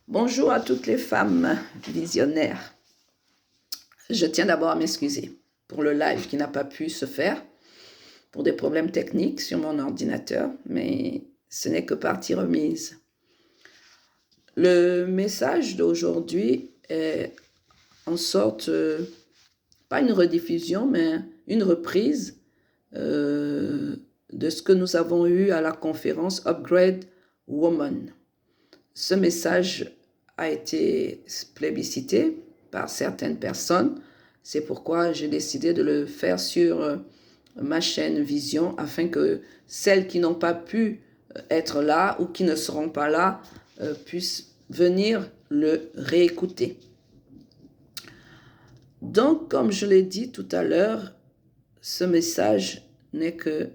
Bonjour à toutes les femmes visionnaires. Je tiens d'abord à m'excuser pour le live qui n'a pas pu se faire pour des problèmes techniques sur mon ordinateur, mais ce n'est que partie remise. Le message d'aujourd'hui est en sorte, pas une rediffusion, mais une reprise de ce que nous avons eu à la conférence Upgrade Woman. Ce message a été plébiscité par certaines personnes. C'est pourquoi j'ai décidé de le faire sur ma chaîne Vision afin que celles qui n'ont pas pu être là ou qui ne seront pas là puissent venir le réécouter. Donc, comme je l'ai dit tout à l'heure, ce message n'est que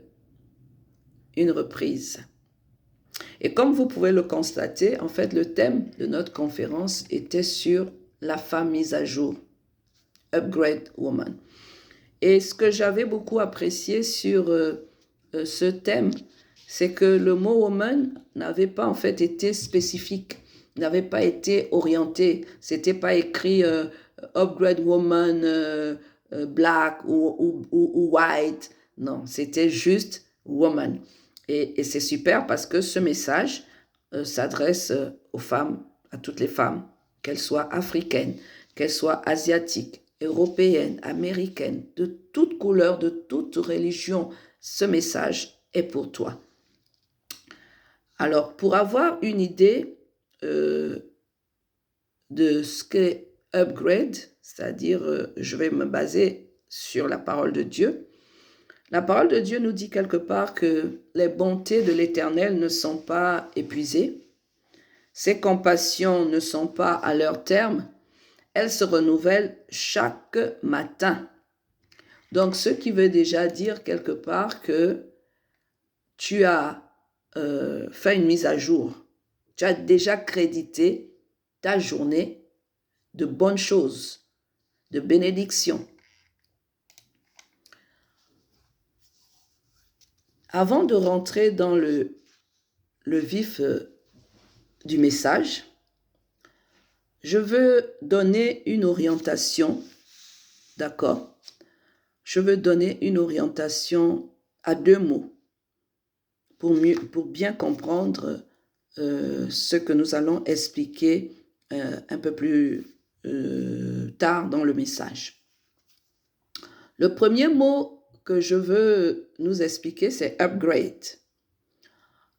une reprise. Et comme vous pouvez le constater, en fait, le thème de notre conférence était sur la femme mise à jour, Upgrade Woman. Et ce que j'avais beaucoup apprécié sur ce thème, c'est que le mot woman n'avait pas en fait été spécifique, n'avait pas été orienté. C'était pas écrit Upgrade Woman black ou white. Non, c'était juste woman. Et c'est super parce que ce message s'adresse aux femmes, à toutes les femmes, qu'elles soient africaines, qu'elles soient asiatiques, européennes, américaines, de toute couleur, de toute religion. Ce message est pour toi. Alors, pour avoir une idée de ce qu'est upgrade, c'est-à-dire je vais me baser sur la parole de Dieu. La parole de Dieu nous dit quelque part que les bontés de l'Éternel ne sont pas épuisées, ses compassions ne sont pas à leur terme, elles se renouvellent chaque matin. Donc, ce qui veut déjà dire quelque part que tu as fait une mise à jour, tu as déjà crédité ta journée de bonnes choses, de bénédictions. Avant de rentrer dans le vif du message, je veux donner une orientation, d'accord? Je veux donner une orientation à 2 mots pour bien comprendre ce que nous allons expliquer un peu plus tard dans le message. Le premier mot que je veux nous expliquer, c'est upgrade.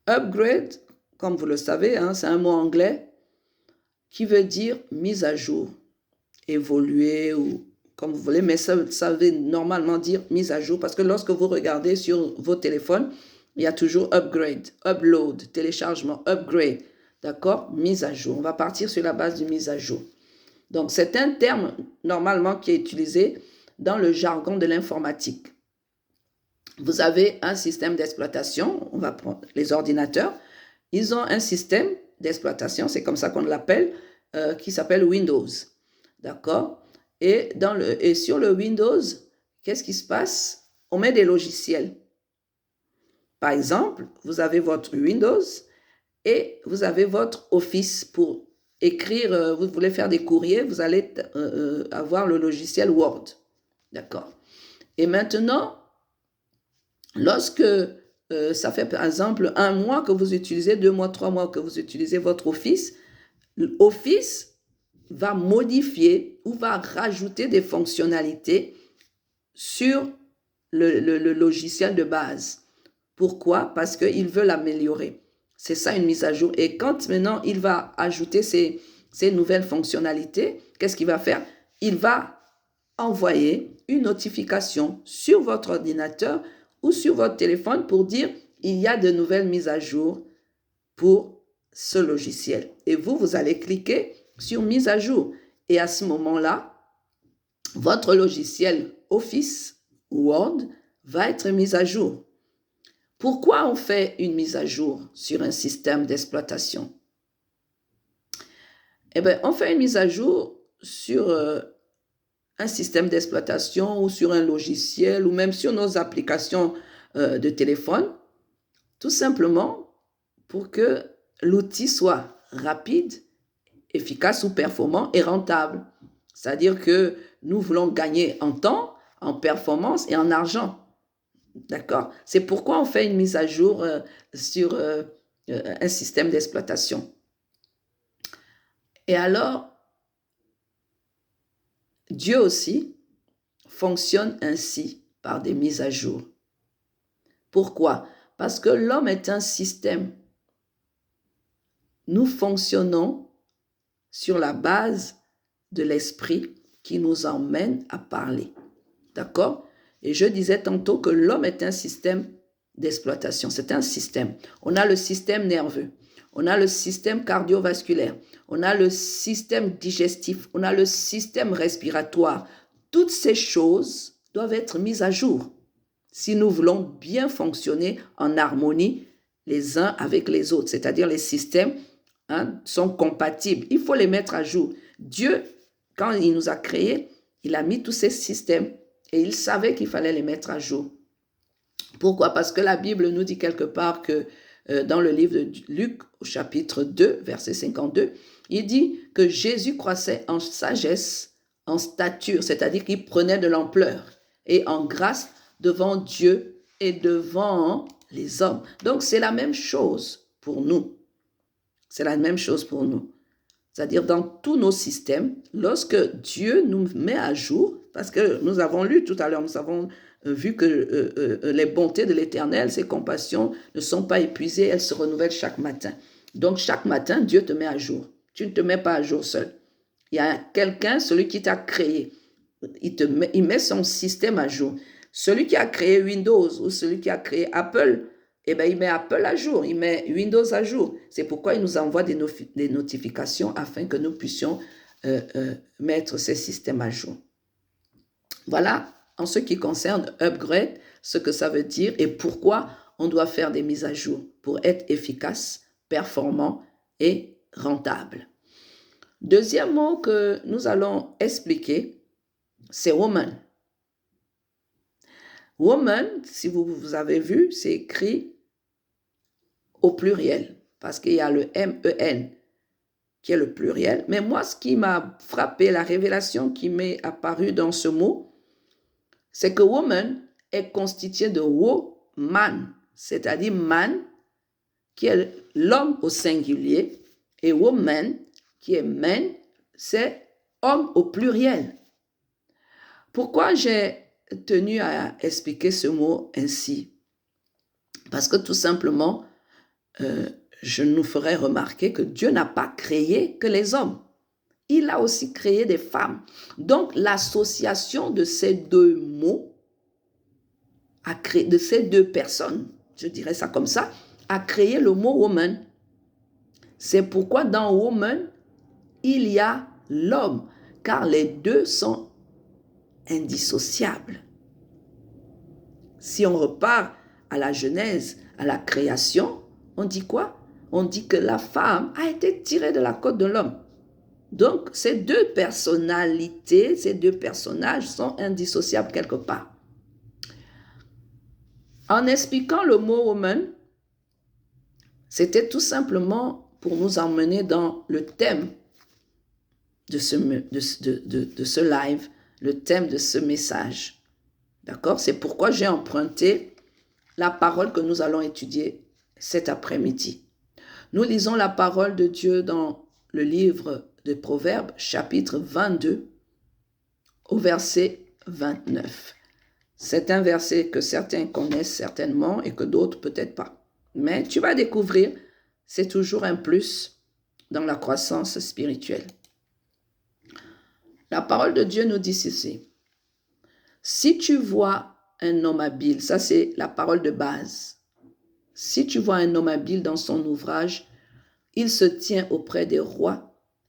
Upgrade, comme vous le savez, c'est un mot anglais qui veut dire mise à jour, évoluer ou comme vous voulez, mais ça veut normalement dire mise à jour parce que lorsque vous regardez sur vos téléphones, il y a toujours upgrade, upload, téléchargement, upgrade, d'accord? Mise à jour. On va partir sur la base de mise à jour. Donc, c'est un terme normalement qui est utilisé dans le jargon de l'informatique. Vous avez un système d'exploitation, on va prendre les ordinateurs, ils ont un système d'exploitation, c'est comme ça qu'on l'appelle, qui s'appelle Windows, d'accord? Et sur le Windows, qu'est-ce qui se passe? On met des logiciels. Par exemple, vous avez votre Windows et vous avez votre Office pour écrire, vous voulez faire des courriers, vous allez avoir le logiciel Word, d'accord? Et maintenant, lorsque ça fait par exemple 1 mois que vous utilisez, 2 mois, 3 mois que vous utilisez votre Office, l'Office va modifier ou va rajouter des fonctionnalités sur le logiciel de base. Pourquoi? Parce qu'il veut l'améliorer. C'est ça une mise à jour. Et quand maintenant il va ajouter ces nouvelles fonctionnalités, qu'est-ce qu'il va faire? Il va envoyer une notification sur votre ordinateur ou sur votre téléphone pour dire il y a de nouvelles mises à jour pour ce logiciel. Et vous allez cliquer sur mise à jour. Et à ce moment-là, votre logiciel Office Word va être mis à jour. Pourquoi on fait une mise à jour sur un système d'exploitation? Eh bien, on fait une mise à jour sur un système d'exploitation ou sur un logiciel ou même sur nos applications de téléphone, tout simplement pour que l'outil soit rapide efficace ou performant et rentable. C'est-à-dire que nous voulons gagner en temps, en performance et en argent. D'accord? C'est pourquoi on fait une mise à jour sur un système d'exploitation. Et alors, Dieu aussi fonctionne ainsi par des mises à jour. Pourquoi? Parce que l'homme est un système. Nous fonctionnons sur la base de l'esprit qui nous emmène à parler. D'accord? Et je disais tantôt que l'homme est un système d'exploitation. C'est un système. On a le système nerveux, on a le système cardiovasculaire, on a le système digestif, on a le système respiratoire. Toutes ces choses doivent être mises à jour si nous voulons bien fonctionner en harmonie les uns avec les autres. C'est-à-dire les systèmes sont compatibles. Il faut les mettre à jour. Dieu, quand il nous a créés, il a mis tous ces systèmes et il savait qu'il fallait les mettre à jour. Pourquoi? Parce que la Bible nous dit quelque part que dans le livre de Luc, au chapitre 2, verset 52, il dit que Jésus croissait en sagesse, en stature, c'est-à-dire qu'il prenait de l'ampleur et en grâce devant Dieu et devant les hommes. Donc, c'est la même chose pour nous. C'est la même chose pour nous. C'est-à-dire dans tous nos systèmes, lorsque Dieu nous met à jour, parce que nous avons lu tout à l'heure, nous avons vu que les bontés de l'Éternel, ses compassions ne sont pas épuisées, elles se renouvellent chaque matin. Donc chaque matin, Dieu te met à jour. Tu ne te mets pas à jour seul. Il y a quelqu'un, celui qui t'a créé, il met son système à jour. Celui qui a créé Windows ou celui qui a créé Apple, eh bien, il met Apple à jour, il met Windows à jour. C'est pourquoi il nous envoie des notifications afin que nous puissions mettre ces systèmes à jour. Voilà, en ce qui concerne upgrade, ce que ça veut dire et pourquoi on doit faire des mises à jour pour être efficace, performant et rentable. Deuxième mot que nous allons expliquer, c'est woman. Woman, si vous avez vu, c'est écrit au pluriel, parce qu'il y a le M-E-N qui est le pluriel. Mais moi, ce qui m'a frappé, la révélation qui m'est apparue dans ce mot, c'est que woman est constitué de woman, c'est-à-dire man, qui est l'homme au singulier, et woman, qui est man, c'est homme au pluriel. Pourquoi j'ai tenu à expliquer ce mot ainsi? Parce que tout simplement, je nous ferai remarquer que Dieu n'a pas créé que les hommes. Il a aussi créé des femmes. Donc, l'association de ces deux mots, de ces deux personnes, je dirais ça comme ça, a créé le mot woman. C'est pourquoi dans woman, il y a l'homme, car les deux sont indissociables. Si on repart à la Genèse, à la création, on dit quoi? On dit que la femme a été tirée de la côte de l'homme. Donc, ces deux personnalités, ces deux personnages sont indissociables quelque part. En expliquant le mot woman, c'était tout simplement pour nous emmener dans le thème de ce live, le thème de ce message. D'accord? C'est pourquoi j'ai emprunté la parole que nous allons étudier cet après-midi. Nous lisons la parole de Dieu dans le livre de Proverbes, chapitre 22, au verset 29. C'est un verset que certains connaissent certainement et que d'autres peut-être pas. Mais tu vas découvrir, c'est toujours un plus dans la croissance spirituelle. La parole de Dieu nous dit ceci. Si tu vois un homme habile, ça c'est la parole de base. Si tu vois un homme habile dans son ouvrage, il se tient auprès des rois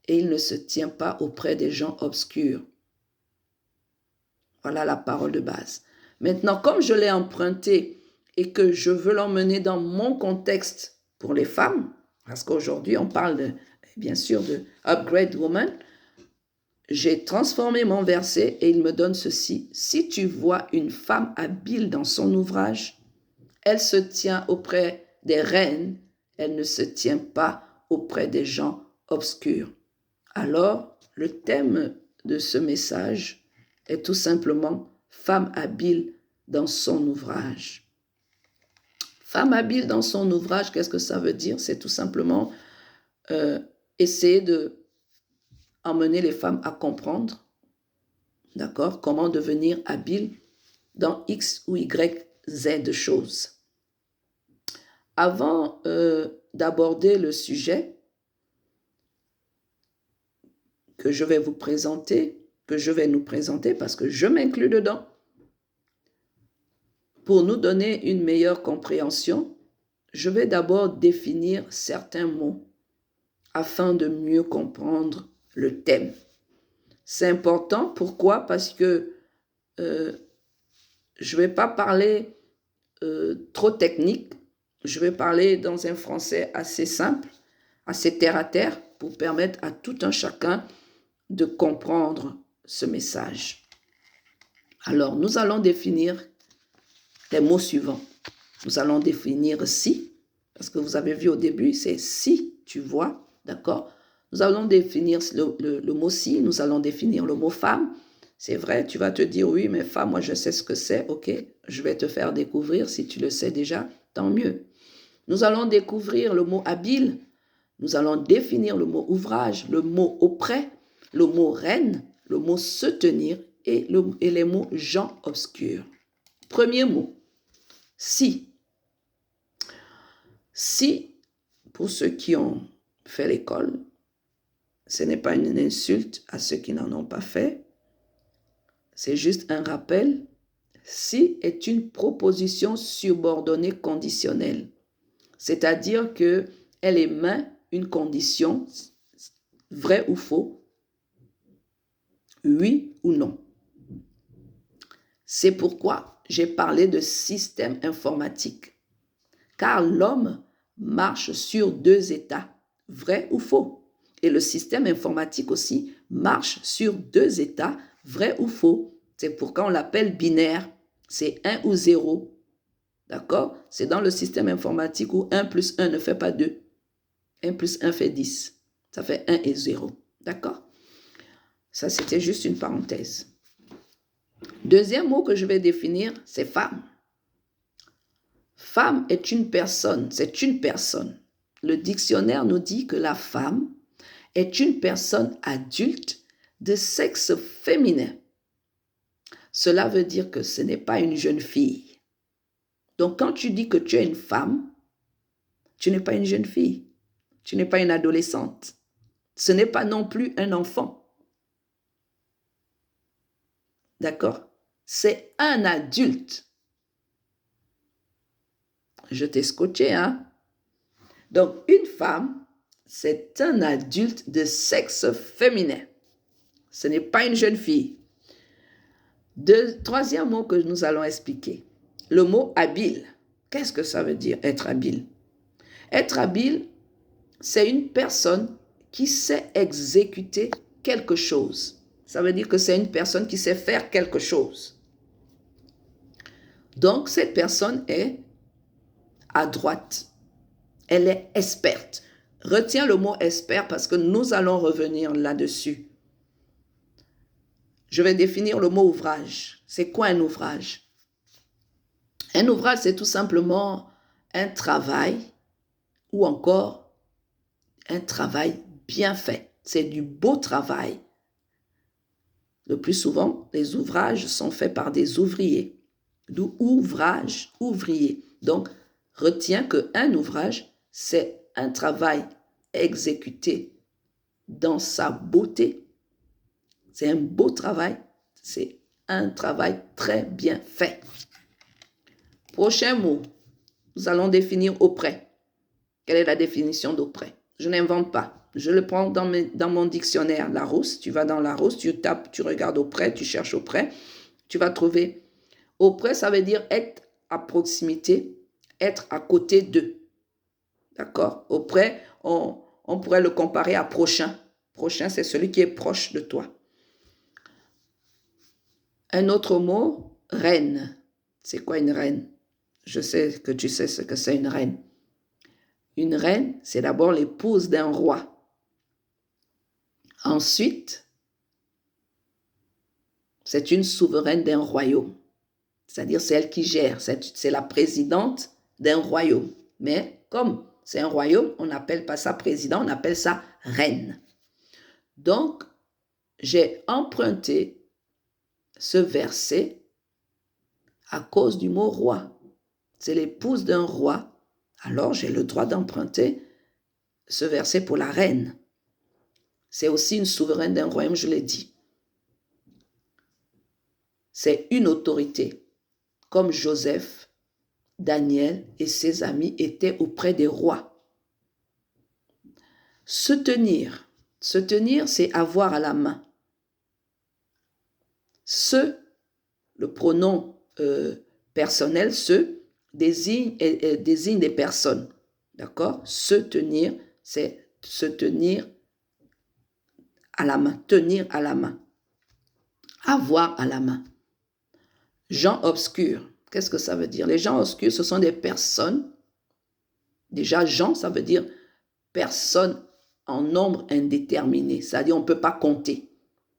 et il ne se tient pas auprès des gens obscurs. Voilà la parole de base. Maintenant, comme je l'ai emprunté et que je veux l'emmener dans mon contexte pour les femmes, parce qu'aujourd'hui on parle bien sûr de Upgrade Woman, j'ai transformé mon verset et il me donne ceci. Si tu vois une femme habile dans son ouvrage, elle se tient auprès des reines, elle ne se tient pas auprès des gens obscurs. Alors, le thème de ce message est tout simplement « Femme habile dans son ouvrage ». Femme habile dans son ouvrage, qu'est-ce que ça veut dire? C'est tout simplement essayer de emmener les femmes à comprendre, d'accord, comment devenir habile dans X ou Y, Z choses. Avant d'aborder le sujet que je vais vous présenter, que je vais nous présenter parce que je m'inclus dedans, pour nous donner une meilleure compréhension, je vais d'abord définir certains mots afin de mieux comprendre le thème. C'est important, pourquoi? Parce que je ne vais pas parler trop technique, je vais parler dans un français assez simple, assez terre à terre, pour permettre à tout un chacun de comprendre ce message. Alors, nous allons définir les mots suivants. Nous allons définir si, parce que vous avez vu au début, c'est si, tu vois, d'accord? Nous allons définir le mot si, nous allons définir le mot femme. C'est vrai, tu vas te dire, oui, mais femme, moi je sais ce que c'est, ok, je vais te faire découvrir, si tu le sais déjà, tant mieux. Nous allons découvrir le mot habile, nous allons définir le mot ouvrage, le mot auprès, le mot reine, le mot se tenir et les mots gens obscurs. Premier mot, si. Si, pour ceux qui ont fait l'école, ce n'est pas une insulte à ceux qui n'en ont pas fait, c'est juste un rappel. Si est une proposition subordonnée conditionnelle, c'est-à-dire qu'elle émet une condition, vrai ou faux, oui ou non. C'est pourquoi j'ai parlé de système informatique, car l'homme marche sur deux états, vrai ou faux. Et le système informatique aussi marche sur deux états, vrai ou faux. C'est pourquoi on l'appelle binaire, c'est 1 ou 0. D'accord? C'est dans le système informatique où 1 plus 1 ne fait pas 2. 1 plus 1 fait 10. Ça fait 1 et 0. D'accord? Ça, c'était juste une parenthèse. Deuxième mot que je vais définir, c'est femme. Femme est une personne, c'est une personne. Le dictionnaire nous dit que la femme est une personne adulte de sexe féminin. Cela veut dire que ce n'est pas une jeune fille. Donc quand tu dis que tu es une femme, tu n'es pas une jeune fille, tu n'es pas une adolescente. Ce n'est pas non plus un enfant. D'accord? C'est un adulte. Je t'ai scotché, hein? Donc, une femme, c'est un adulte de sexe féminin. Ce n'est pas une jeune fille. Troisième mot que nous allons expliquer. Le mot habile. Qu'est-ce que ça veut dire, être habile? Être habile, c'est une personne qui sait exécuter quelque chose. Ça veut dire que c'est une personne qui sait faire quelque chose. Donc, cette personne est adroite. Elle est experte. Retiens le mot expert parce que nous allons revenir là-dessus. Je vais définir le mot ouvrage. C'est quoi un ouvrage? Un ouvrage, c'est tout simplement un travail ou encore un travail bien fait. C'est du beau travail. Le plus souvent, les ouvrages sont faits par des ouvriers. D'où ouvrage, ouvrier. Donc, retiens qu'un ouvrage, c'est un travail exécuté dans sa beauté. C'est un beau travail. C'est un travail très bien fait. Prochain mot, nous allons définir auprès. Quelle est la définition d'auprès? Je n'invente pas. Je le prends dans mon dictionnaire, Larousse. Tu vas dans Larousse, tu tapes, tu regardes auprès, tu cherches auprès. Tu vas trouver. Auprès, ça veut dire être à proximité, être à côté d'eux. D'accord? Auprès, on pourrait le comparer à prochain. Prochain, c'est celui qui est proche de toi. Un autre mot, reine. C'est quoi une reine? Je sais que tu sais ce que c'est une reine. Une reine, c'est d'abord l'épouse d'un roi. Ensuite, c'est une souveraine d'un royaume. C'est-à-dire, c'est elle qui gère. C'est la présidente d'un royaume. Mais comme c'est un royaume, on n'appelle pas ça président, on appelle ça reine. Donc, j'ai emprunté ce verset à cause du mot roi. C'est l'épouse d'un roi. Alors, j'ai le droit d'emprunter ce verset pour la reine. C'est aussi une souveraine d'un royaume, je l'ai dit. C'est une autorité, comme Joseph, Daniel et ses amis étaient auprès des rois. Se tenir, c'est avoir à la main. Le pronom personnel, désigne des personnes. D'accord? Se tenir, c'est se tenir à la main, tenir à la main. Avoir à la main. Gens obscurs, qu'est-ce que ça veut dire? Les gens obscurs, ce sont des personnes. Déjà, gens, ça veut dire personnes en nombre indéterminé. C'est-à-dire, on ne peut pas compter.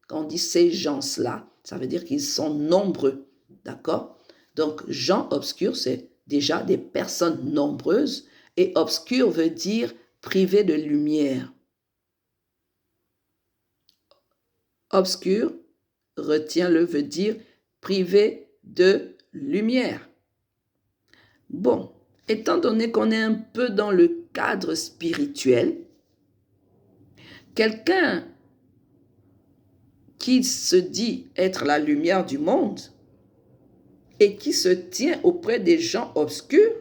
Quand on dit ces gens-là, ça veut dire qu'ils sont nombreux. D'accord? Donc, gens obscurs, c'est déjà des personnes nombreuses. Et obscur veut dire privé de lumière. Obscur, retiens-le, veut dire privé de lumière. Bon, étant donné qu'on est un peu dans le cadre spirituel, quelqu'un qui se dit être la lumière du monde et qui se tient auprès des gens obscurs,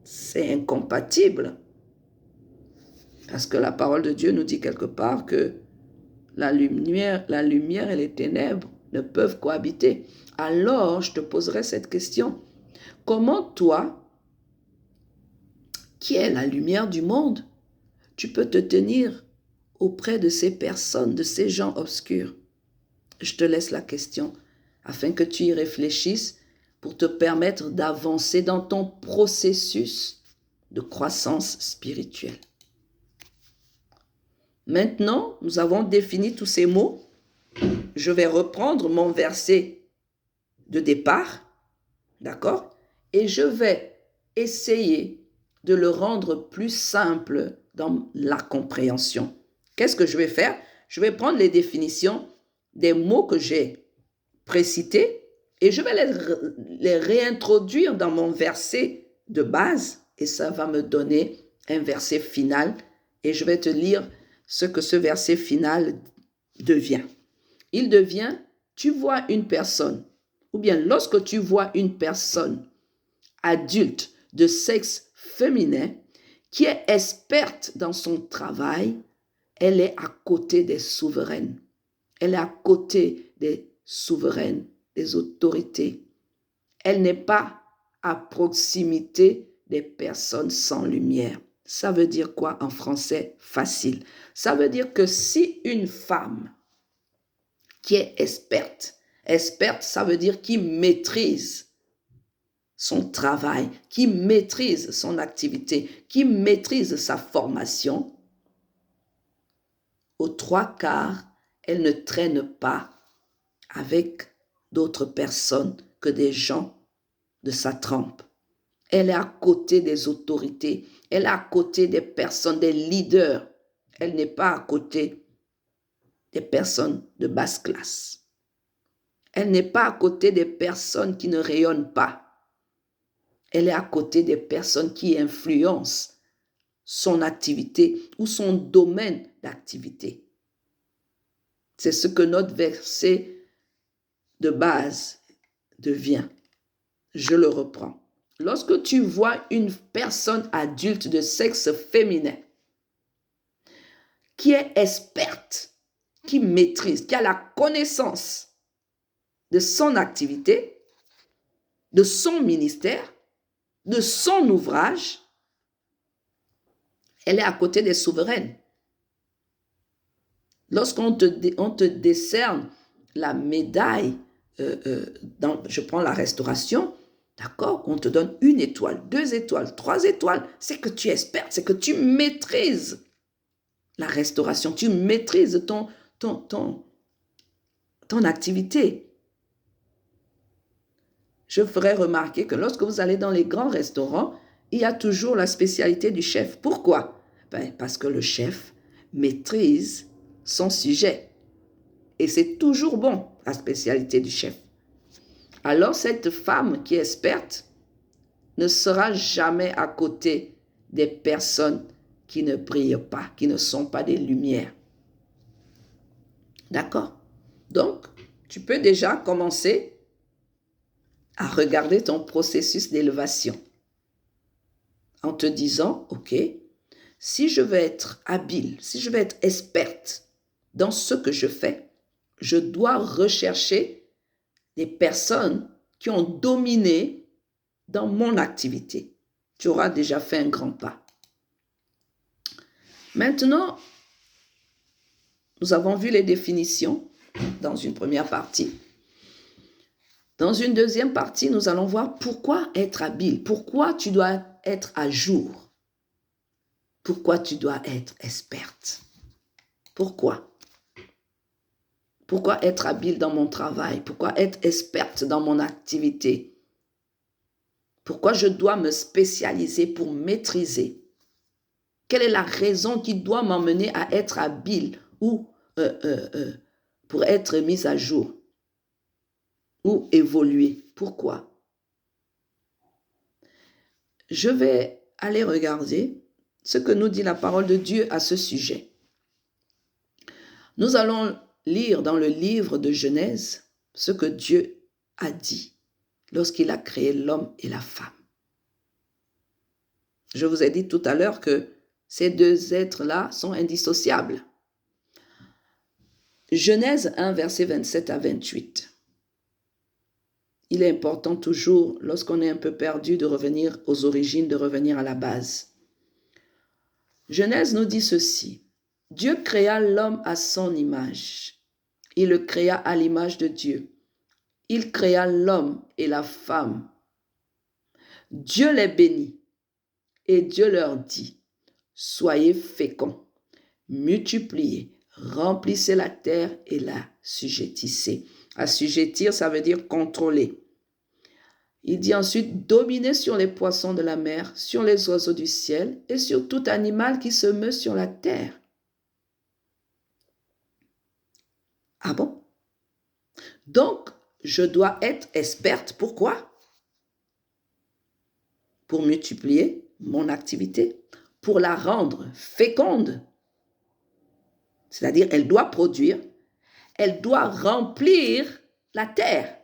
c'est incompatible. Parce que la parole de Dieu nous dit quelque part que la lumière et les ténèbres ne peuvent cohabiter. Alors, je te poserai cette question. Comment toi, qui es la lumière du monde, tu peux te tenir auprès de ces personnes, de ces gens obscurs? Je te laisse la question afin que tu y réfléchisses pour te permettre d'avancer dans ton processus de croissance spirituelle. Maintenant, nous avons défini tous ces mots. Je vais reprendre mon verset de départ, d'accord? Et je vais essayer de le rendre plus simple dans la compréhension. Qu'est-ce que je vais faire? Je vais prendre les définitions des mots que j'ai précités et je vais les réintroduire dans mon verset de base et ça va me donner un verset final et je vais te lire ce que ce verset final devient. Il devient, tu vois une personne, ou bien lorsque tu vois une personne adulte de sexe féminin qui est experte dans son travail, elle est à côté des souveraines. Elle est à côté des souveraines, des autorités. Elle n'est pas à proximité des personnes sans lumière. Ça veut dire quoi en français facile? Ça veut dire que si une femme qui est experte, ça veut dire qui maîtrise son travail, qui maîtrise son activité, qui maîtrise sa formation, aux 3/4, elle ne traîne pas avec d'autres personnes que des gens de sa trempe. Elle est à côté des autorités, elle est à côté des personnes, des leaders. Elle n'est pas à côté des personnes de basse classe. Elle n'est pas à côté des personnes qui ne rayonnent pas. Elle est à côté des personnes qui influencent son activité ou son domaine d'activité. C'est ce que notre verset de base devient. Je le reprends. Lorsque tu vois une personne adulte de sexe féminin qui est experte, qui maîtrise, qui a la connaissance de son activité, de son ministère, de son ouvrage, elle est à côté des souveraines. Lorsqu'on te décerne la médaille, je prends la restauration, d'accord, on te donne 1 étoile, 2 étoiles, 3 étoiles, c'est que tu es experte, c'est que tu maîtrises la restauration. Tu maîtrises ton activité. Je ferai remarquer que lorsque vous allez dans les grands restaurants, il y a toujours la spécialité du chef. Pourquoi? Parce que le chef maîtrise son sujet. Et c'est toujours bon, la spécialité du chef. Alors cette femme qui est experte ne sera jamais à côté des personnes qui ne brillent pas, qui ne sont pas des lumières. D'accord? Donc, tu peux déjà commencer à regarder ton processus d'élévation en te disant, OK, si je veux être habile, si je veux être experte dans ce que je fais, je dois rechercher des personnes qui ont dominé dans mon activité. Tu auras déjà fait un grand pas. Maintenant, nous avons vu les définitions dans une première partie. Dans une deuxième partie, nous allons voir pourquoi être habile, pourquoi tu dois être à jour, pourquoi tu dois être experte. Pourquoi? Pourquoi être habile dans mon travail? Pourquoi être experte dans mon activité? Pourquoi je dois me spécialiser pour maîtriser? Quelle est la raison qui doit m'emmener à être habile ou pour être mise à jour ou évoluer? Pourquoi? Je vais aller regarder ce que nous dit la parole de Dieu à ce sujet. Nous allons lire dans le livre de Genèse ce que Dieu a dit lorsqu'il a créé l'homme et la femme. Je vous ai dit tout à l'heure que ces deux êtres-là sont indissociables. Genèse 1, versets 27 à 28. Il est important toujours, lorsqu'on est un peu perdu, de revenir aux origines, de revenir à la base. Genèse nous dit ceci. Dieu créa l'homme à son image. Il le créa à l'image de Dieu. Il créa l'homme et la femme. Dieu les bénit et Dieu leur dit, soyez féconds, multipliez, remplissez la terre et la sujettissez. Assujettir, ça veut dire contrôler. Il dit ensuite, dominez sur les poissons de la mer, sur les oiseaux du ciel et sur tout animal qui se meut sur la terre. Ah bon? Donc, je dois être experte. Pourquoi? Pour multiplier mon activité, pour la rendre féconde. C'est-à-dire, elle doit produire, elle doit remplir la terre.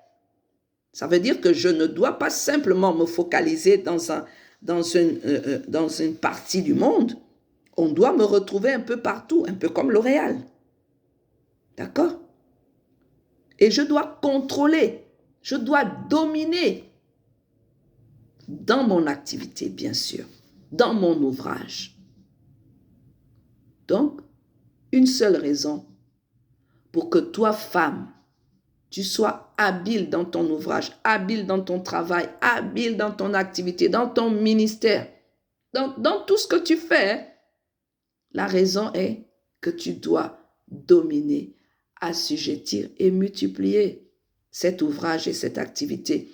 Ça veut dire que je ne dois pas simplement me focaliser dans une partie du monde. On doit me retrouver un peu partout, un peu comme L'Oréal. D'accord? Et je dois contrôler, je dois dominer dans mon activité, bien sûr, dans mon ouvrage. Donc, une seule raison pour que toi, femme, tu sois habile dans ton ouvrage, habile dans ton travail, habile dans ton activité, dans ton ministère, dans tout ce que tu fais. La raison est que tu dois dominer, assujettir et multiplier cet ouvrage et cette activité.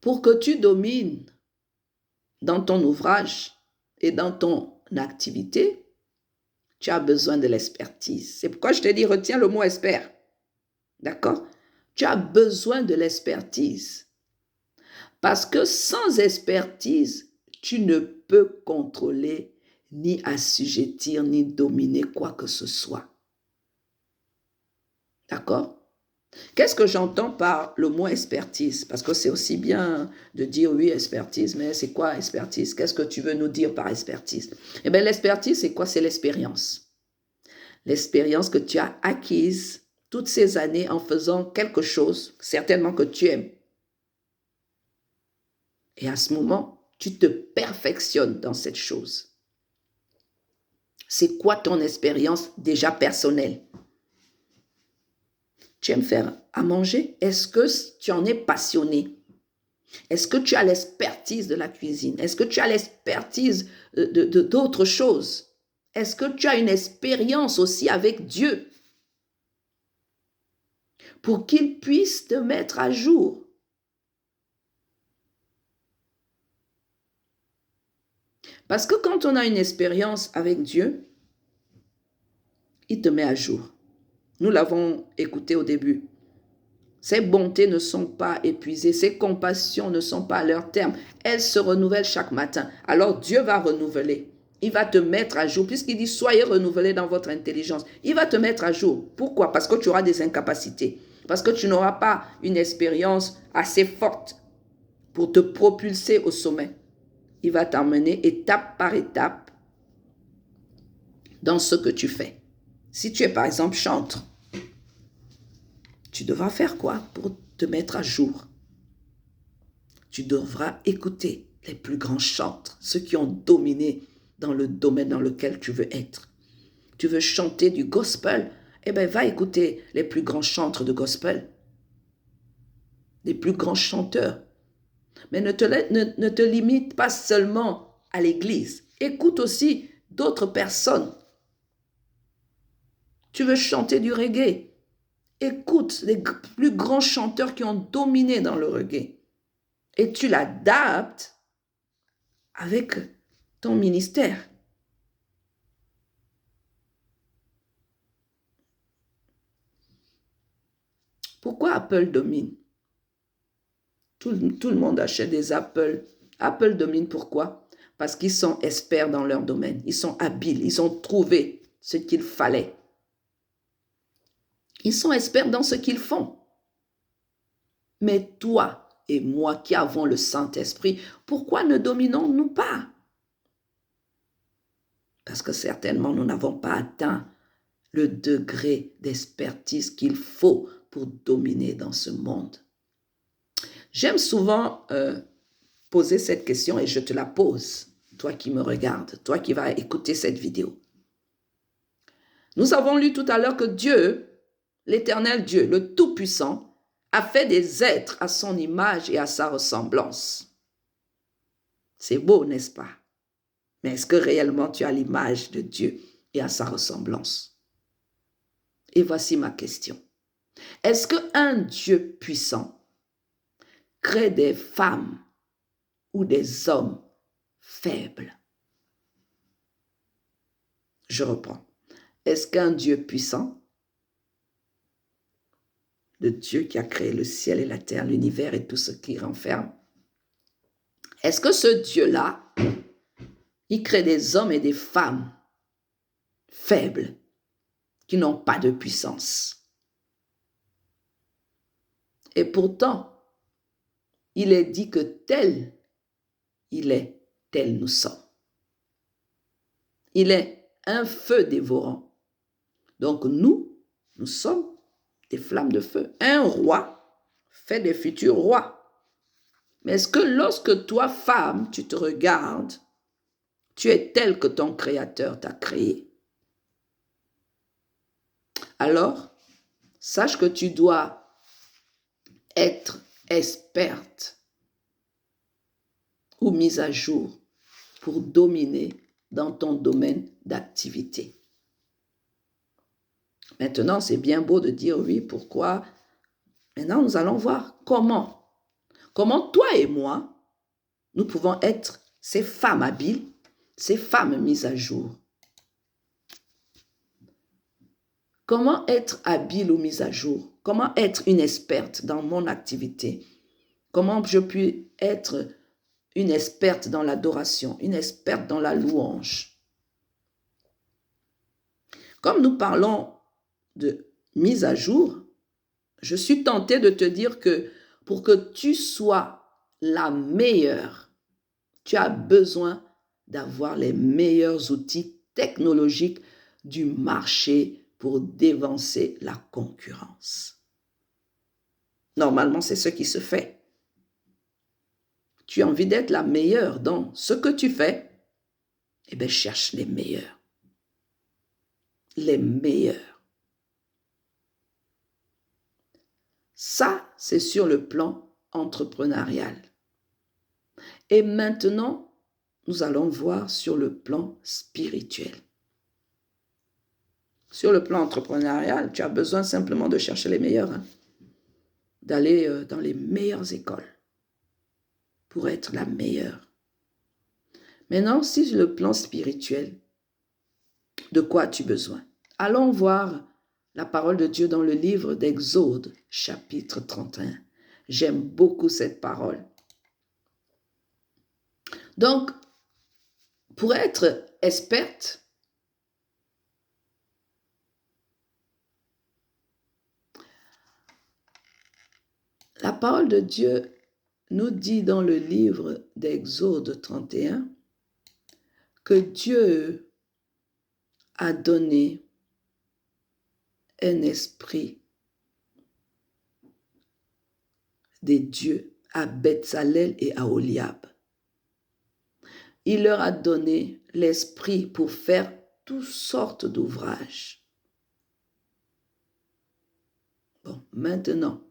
Pour que tu domines dans ton ouvrage et dans ton activité, tu as besoin de l'expertise. C'est pourquoi je te dis, retiens le mot expert. D'accord? Tu as besoin de l'expertise. Parce que sans expertise, tu ne peux contrôler, ni assujettir, ni dominer quoi que ce soit. D'accord? Qu'est-ce que j'entends par le mot expertise? Parce que c'est aussi bien de dire oui, expertise, mais c'est quoi expertise? Qu'est-ce que tu veux nous dire par expertise? Eh bien, l'expertise, c'est quoi? C'est l'expérience. L'expérience que tu as acquise toutes ces années en faisant quelque chose, certainement que tu aimes. Et à ce moment, tu te perfectionnes dans cette chose. C'est quoi ton expérience déjà personnelle? Tu aimes faire à manger? Est-ce que tu en es passionné? Est-ce que tu as l'expertise de la cuisine? Est-ce que tu as l'expertise d'autres choses? Est-ce que tu as une expérience aussi avec Dieu pour qu'il puisse te mettre à jour? Parce que quand on a une expérience avec Dieu, il te met à jour. Nous l'avons écouté au début. Ses bontés ne sont pas épuisées, ses compassions ne sont pas à leur terme. Elles se renouvellent chaque matin. Alors Dieu va renouveler. Il va te mettre à jour, puisqu'il dit soyez renouvelés dans votre intelligence. Il va te mettre à jour. Pourquoi? Parce que tu auras des incapacités. Parce que tu n'auras pas une expérience assez forte pour te propulser au sommet. Il va t'emmener étape par étape dans ce que tu fais. Si tu es par exemple chantre, tu devras faire quoi pour te mettre à jour? Tu devras écouter les plus grands chantres, ceux qui ont dominé dans le domaine dans lequel tu veux être. Tu veux chanter du gospel? Eh bien, va écouter les plus grands chantres de gospel, les plus grands chanteurs. Mais ne te limite pas seulement à l'église. Écoute aussi d'autres personnes. Tu veux chanter du reggae? Écoute les plus grands chanteurs qui ont dominé dans le reggae. Et tu l'adaptes avec ton ministère. Pourquoi Apple domine? Tout le monde achète des Apple. Apple domine pourquoi? Parce qu'ils sont experts dans leur domaine. Ils sont habiles. Ils ont trouvé ce qu'il fallait. Ils sont experts dans ce qu'ils font. Mais toi et moi qui avons le Saint-Esprit, pourquoi ne dominons-nous pas? Parce que certainement nous n'avons pas atteint le degré d'expertise qu'il faut pour dominer dans ce monde. J'aime souvent poser cette question et je te la pose, toi qui me regardes, toi qui vas écouter cette vidéo. Nous avons lu tout à l'heure que Dieu, l'Éternel Dieu, le Tout-Puissant, a fait des êtres à son image et à sa ressemblance. C'est beau, n'est-ce pas? Mais est-ce que réellement tu as l'image de Dieu et à sa ressemblance? Et voici ma question. Est-ce qu'un Dieu puissant crée des femmes ou des hommes faibles? Je reprends. Est-ce qu'un Dieu puissant, le Dieu qui a créé le ciel et la terre, l'univers et tout ce qui renferme, est-ce que ce Dieu-là, il crée des hommes et des femmes faibles qui n'ont pas de puissance? Et pourtant, il est dit que tel il est, tel nous sommes. Il est un feu dévorant. Donc nous sommes des flammes de feu. Un roi fait des futurs rois. Mais est-ce que lorsque toi, femme, tu te regardes, tu es tel que ton Créateur t'a créé? Alors, sache que tu dois être experte ou mise à jour pour dominer dans ton domaine d'activité. Maintenant, c'est bien beau de dire oui, pourquoi? Maintenant, nous allons voir comment. Comment toi et moi, nous pouvons être ces femmes habiles, ces femmes mises à jour. Comment être habile ou mise à jour? Comment être une experte dans mon activité? Comment je puis être une experte dans l'adoration, une experte dans la louange? Comme nous parlons de mise à jour, je suis tentée de te dire que pour que tu sois la meilleure, tu as besoin d'avoir les meilleurs outils technologiques du marché pour dévancer la concurrence. Normalement, c'est ce qui se fait. Tu as envie d'être la meilleure dans ce que tu fais, eh bien, cherche les meilleurs. Les meilleurs. Ça, c'est sur le plan entrepreneurial. Et maintenant, nous allons voir sur le plan spirituel. Sur le plan entrepreneurial, tu as besoin simplement de chercher les meilleurs, hein, d'aller dans les meilleures écoles pour être la meilleure. Maintenant, si sur le plan spirituel, de quoi as-tu besoin? Allons voir la parole de Dieu dans le livre d'Exode, chapitre 31. J'aime beaucoup cette parole. Donc, pour être experte, la parole de Dieu nous dit dans le livre d'Exode 31 que Dieu a donné un esprit des dieux à Bezalel et à Oholiab. Il leur a donné l'esprit pour faire toutes sortes d'ouvrages. Bon, maintenant,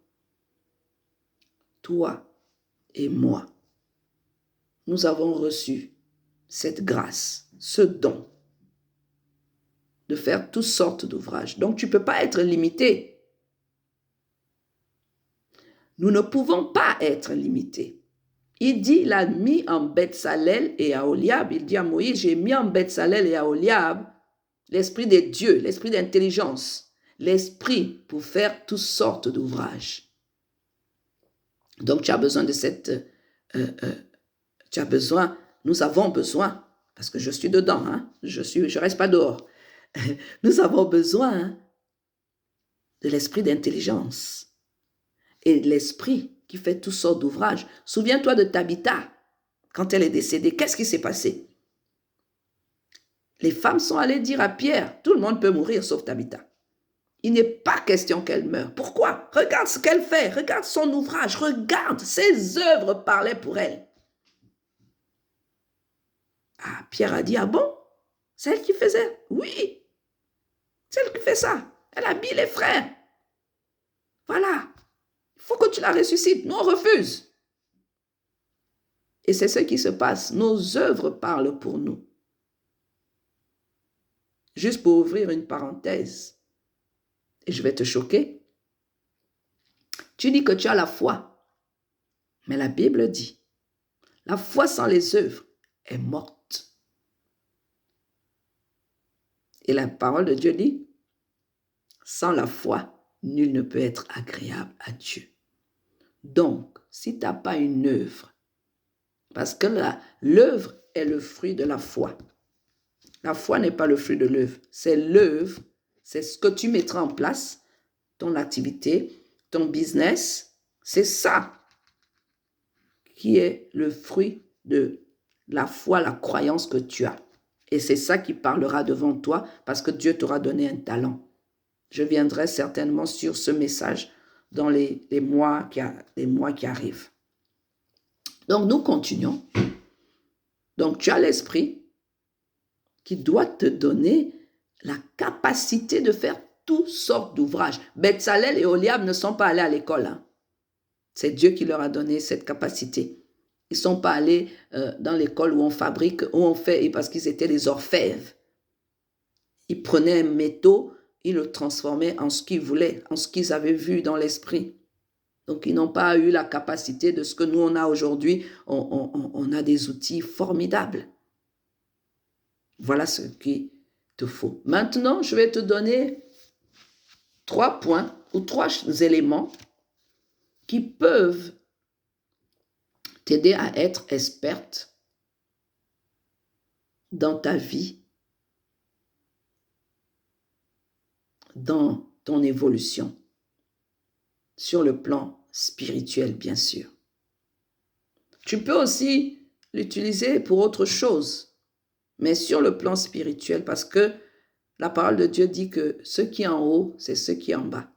toi et moi, nous avons reçu cette grâce, ce don de faire toutes sortes d'ouvrages. Donc, tu ne peux pas être limité. Nous ne pouvons pas être limités. Il dit, il a mis en Bezalel et à Oholiab, il dit à Moïse, j'ai mis en Bezalel et à Oholiab l'esprit des dieux, l'esprit d'intelligence, l'esprit pour faire toutes sortes d'ouvrages. Donc, tu as besoin de cette... tu as besoin, nous avons besoin, parce que je suis dedans, hein, je reste pas dehors. Nous avons besoin de l'esprit d'intelligence et de l'esprit qui fait toutes sortes d'ouvrages. Souviens-toi de Tabitha, quand elle est décédée, qu'est-ce qui s'est passé? Les femmes sont allées dire à Pierre, tout le monde peut mourir sauf Tabitha. Il n'est pas question qu'elle meure. Pourquoi? Regarde ce qu'elle fait, regarde son ouvrage, regarde, ses œuvres parlaient pour elle. Ah, Pierre a dit, ah bon? C'est elle qui faisait? Oui, c'est elle qui fait ça. Elle habille les frères. Voilà. Il faut que tu la ressuscites. Nous, on refuse. Et c'est ce qui se passe. Nos œuvres parlent pour nous. Juste pour ouvrir une parenthèse, et je vais te choquer. Tu dis que tu as la foi. Mais la Bible dit, la foi sans les œuvres est morte. Et la parole de Dieu dit, sans la foi, nul ne peut être agréable à Dieu. Donc, si tu n'as pas une œuvre, parce que l'œuvre est le fruit de la foi. La foi n'est pas le fruit de l'œuvre, c'est l'œuvre, c'est ce que tu mettras en place, ton activité, ton business, c'est ça qui est le fruit de la foi, la croyance que tu as. Et c'est ça qui parlera devant toi parce que Dieu t'aura donné un talent. Je viendrai certainement sur ce message dans les mois qui arrivent. Donc, nous continuons. Donc, tu as l'esprit qui doit te donner la capacité de faire toutes sortes d'ouvrages. Bezalel et Oholiab ne sont pas allés à l'école. Hein. C'est Dieu qui leur a donné cette capacité. Ils ne sont pas allés dans l'école où on fabrique, où on fait, parce qu'ils étaient des orfèvres. Ils prenaient un métaux, ils le transformaient en ce qu'ils voulaient, en ce qu'ils avaient vu dans l'esprit. Donc, ils n'ont pas eu la capacité de ce que nous, on a aujourd'hui. On a des outils formidables. Voilà ce qu'il te faut. Maintenant, je vais te donner 3 points ou 3 éléments qui peuvent t'aider à être experte dans ta vie, dans ton évolution, sur le plan spirituel, bien sûr. Tu peux aussi l'utiliser pour autre chose, mais sur le plan spirituel, parce que la parole de Dieu dit que ce qui est en haut, c'est ce qui est en bas.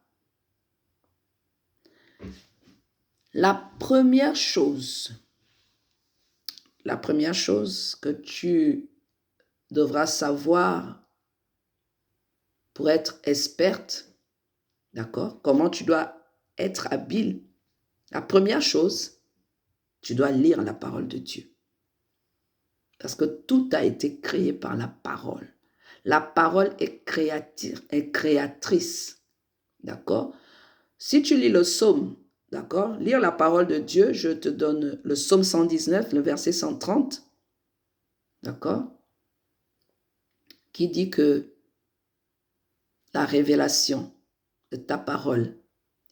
La première chose que tu devras savoir pour être experte, d'accord, comment tu dois être habile. La première chose, tu dois lire la parole de Dieu. Parce que tout a été créé par la parole. La parole est créatrice. D'accord? Si tu lis le psaume, d'accord? Lire la parole de Dieu, je te donne le psaume 119, le verset 130. D'accord? Qui dit que la révélation de ta parole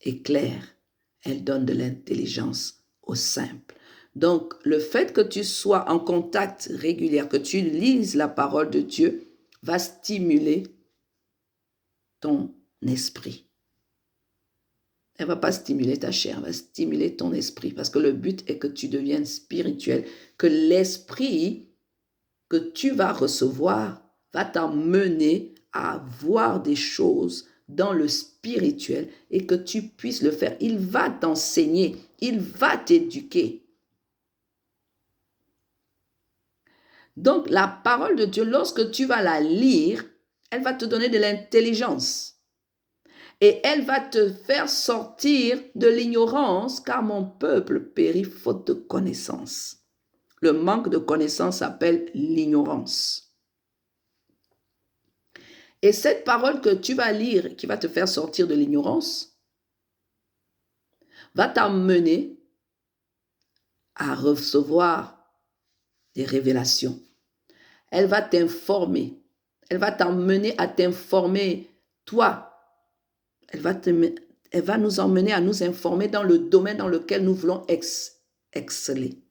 est claire. Elle donne de l'intelligence aux simples. Donc, le fait que tu sois en contact régulier, que tu lises la parole de Dieu, va stimuler ton esprit. Elle ne va pas stimuler ta chair, elle va stimuler ton esprit. Parce que le but est que tu deviennes spirituel, que l'esprit que tu vas recevoir va t'emmener à voir des choses dans le spirituel et que tu puisses le faire. Il va t'enseigner, il va t'éduquer. Donc, la parole de Dieu, lorsque tu vas la lire, elle va te donner de l'intelligence. Et elle va te faire sortir de l'ignorance, car mon peuple périt faute de connaissance. Le manque de connaissance s'appelle l'ignorance. Et cette parole que tu vas lire, qui va te faire sortir de l'ignorance, va t'amener à recevoir des révélations. Elle va t'informer. Elle va t'emmener à t'informer, toi. Elle va nous emmener à nous informer dans le domaine dans lequel nous voulons exceller.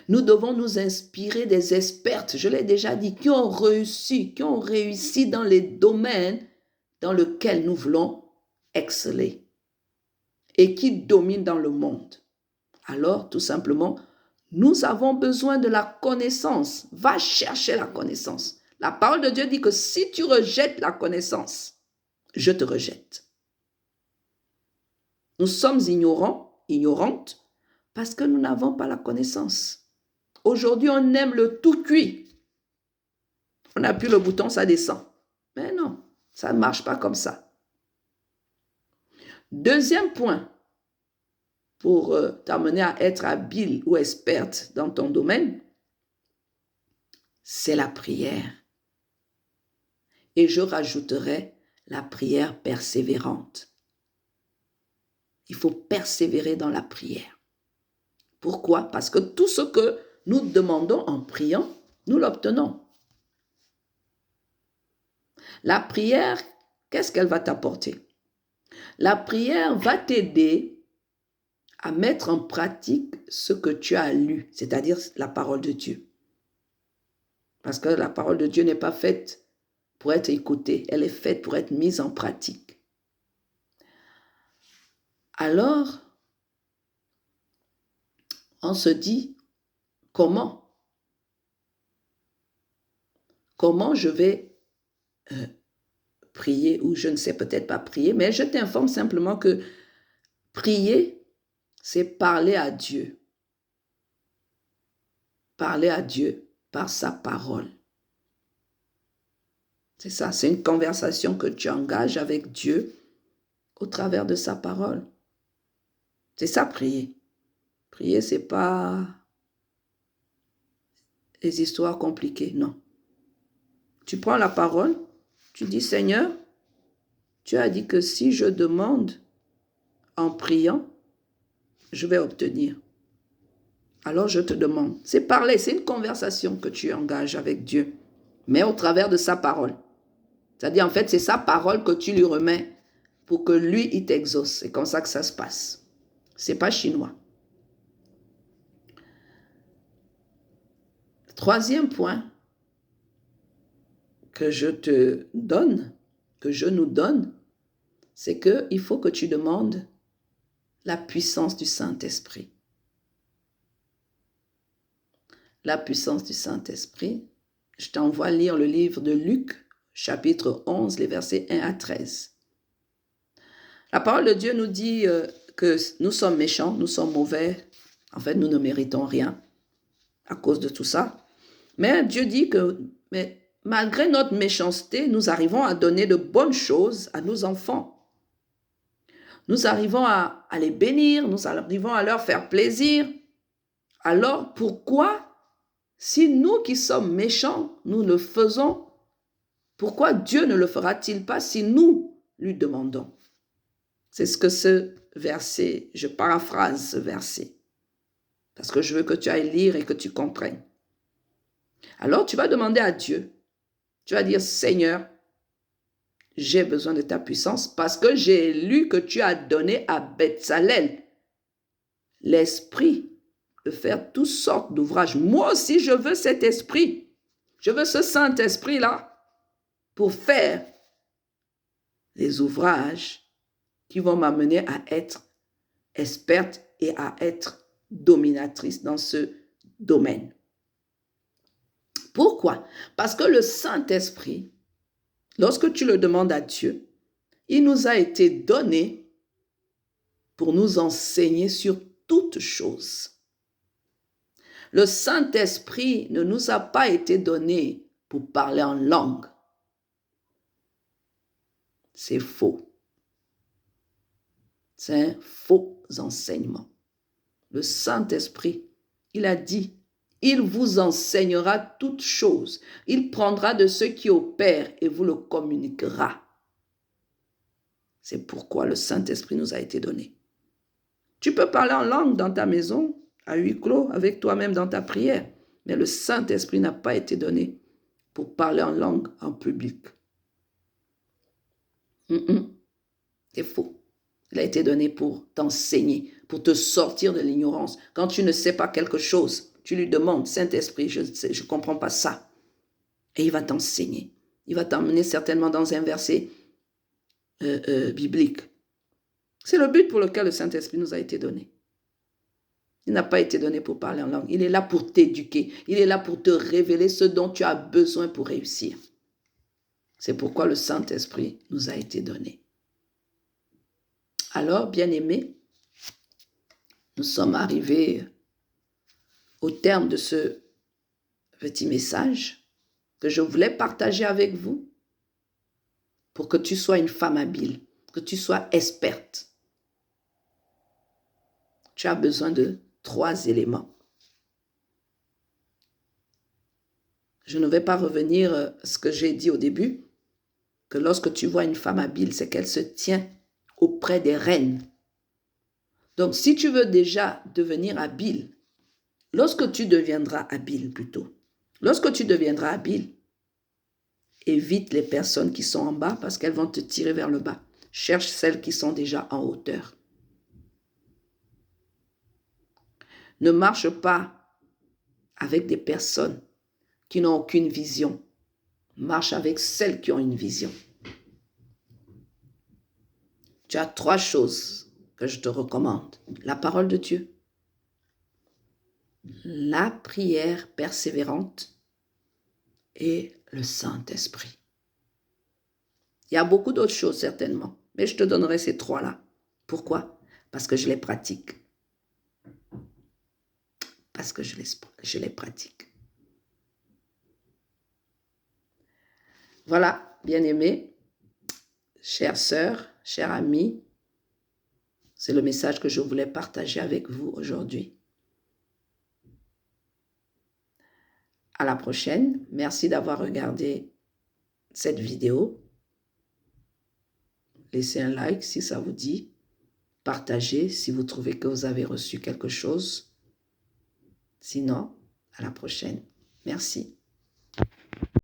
Nous devons nous inspirer des expertes, je l'ai déjà dit, qui ont réussi dans les domaines dans lesquels nous voulons exceller et qui dominent dans le monde. Alors, tout simplement, nous avons besoin de la connaissance. Va chercher la connaissance. La parole de Dieu dit que si tu rejettes la connaissance, je te rejette. Nous sommes ignorantes, parce que nous n'avons pas la connaissance. Aujourd'hui, on aime le tout cuit. On appuie le bouton, ça descend. Mais non, ça ne marche pas comme ça. Deuxième point, pour t'amener à être habile ou experte dans ton domaine, c'est la prière. Et je rajouterai la prière persévérante. Il faut persévérer dans la prière. Pourquoi? Parce que tout ce que nous demandons en priant, nous l'obtenons. La prière, qu'est-ce qu'elle va t'apporter? La prière va t'aider à mettre en pratique ce que tu as lu, c'est-à-dire la parole de Dieu. Parce que la parole de Dieu n'est pas faite pour être écoutée, elle est faite pour être mise en pratique. Alors, on se dit, comment je vais prier, ou je ne sais peut-être pas prier, mais je t'informe simplement que prier, c'est parler à Dieu. Parler à Dieu par sa parole. C'est ça, c'est une conversation que tu engages avec Dieu au travers de sa parole. C'est ça, prier. Prier, c'est pas des histoires compliquées, non. Tu prends la parole, tu dis, Seigneur, tu as dit que si je demande en priant, je vais obtenir. Alors je te demande. C'est parler, c'est une conversation que tu engages avec Dieu, mais au travers de sa parole. C'est-à-dire, en fait, c'est sa parole que tu lui remets pour que lui, il t'exauce. C'est comme ça que ça se passe. C'est pas chinois. Troisième point que je nous donne, c'est qu'il faut que tu demandes la puissance du Saint-Esprit. La puissance du Saint-Esprit, je t'envoie lire le livre de Luc, chapitre 11, les versets 1 à 13. La parole de Dieu nous dit que nous sommes méchants, nous sommes mauvais. En fait, nous ne méritons rien à cause de tout ça. Mais Dieu dit que malgré notre méchanceté, nous arrivons à donner de bonnes choses à nos enfants. Nous arrivons à les bénir, nous arrivons à leur faire plaisir. Alors pourquoi, si nous qui sommes méchants, nous le faisons, pourquoi Dieu ne le fera-t-il pas si nous lui demandons? C'est ce que ce verset, je paraphrase ce verset, parce que je veux que tu ailles lire et que tu comprennes. Alors tu vas demander à Dieu, tu vas dire, Seigneur, j'ai besoin de ta puissance parce que j'ai lu que tu as donné à Betsalel l'esprit de faire toutes sortes d'ouvrages. Moi aussi, je veux cet esprit. Je veux ce Saint-Esprit-là pour faire les ouvrages qui vont m'amener à être experte et à être dominatrice dans ce domaine. Pourquoi? Parce que le Saint-Esprit, lorsque tu le demandes à Dieu, il nous a été donné pour nous enseigner sur toutes choses. Le Saint-Esprit ne nous a pas été donné pour parler en langue. C'est faux. C'est un faux enseignement. Le Saint-Esprit, il a dit, il vous enseignera toutes choses. Il prendra de ce qui opère et vous le communiquera. C'est pourquoi le Saint-Esprit nous a été donné. Tu peux parler en langue dans ta maison, à huis clos, avec toi-même dans ta prière, mais le Saint-Esprit n'a pas été donné pour parler en langue en public. C'est faux. Il a été donné pour t'enseigner, pour te sortir de l'ignorance. Quand tu ne sais pas quelque chose, tu lui demandes, Saint-Esprit, je ne comprends pas ça. Et il va t'enseigner. Il va t'emmener certainement dans un verset biblique. C'est le but pour lequel le Saint-Esprit nous a été donné. Il n'a pas été donné pour parler en langue. Il est là pour t'éduquer. Il est là pour te révéler ce dont tu as besoin pour réussir. C'est pourquoi le Saint-Esprit nous a été donné. Alors, bien-aimés, nous sommes arrivés au terme de ce petit message que je voulais partager avec vous pour que tu sois une femme habile, que tu sois experte. Tu as besoin de 3 éléments. Je ne vais pas revenir à ce que j'ai dit au début, que lorsque tu vois une femme habile, c'est qu'elle se tient auprès des reines. Donc, si tu veux déjà devenir habile, lorsque tu deviendras habile, évite les personnes qui sont en bas parce qu'elles vont te tirer vers le bas. Cherche celles qui sont déjà en hauteur. Ne marche pas avec des personnes qui n'ont aucune vision. Marche avec celles qui ont une vision. Tu as 3 choses que je te recommande. La parole de Dieu, la prière persévérante et le Saint-Esprit. Il y a beaucoup d'autres choses certainement, mais je te donnerai ces 3-là. Pourquoi? Parce que je les pratique. Parce que je les pratique. Voilà, bien-aimés, chères sœurs, chers amis, c'est le message que je voulais partager avec vous aujourd'hui. À la prochaine. Merci d'avoir regardé cette vidéo. Laissez un like si ça vous dit. Partagez si vous trouvez que vous avez reçu quelque chose. Sinon, à la prochaine. Merci.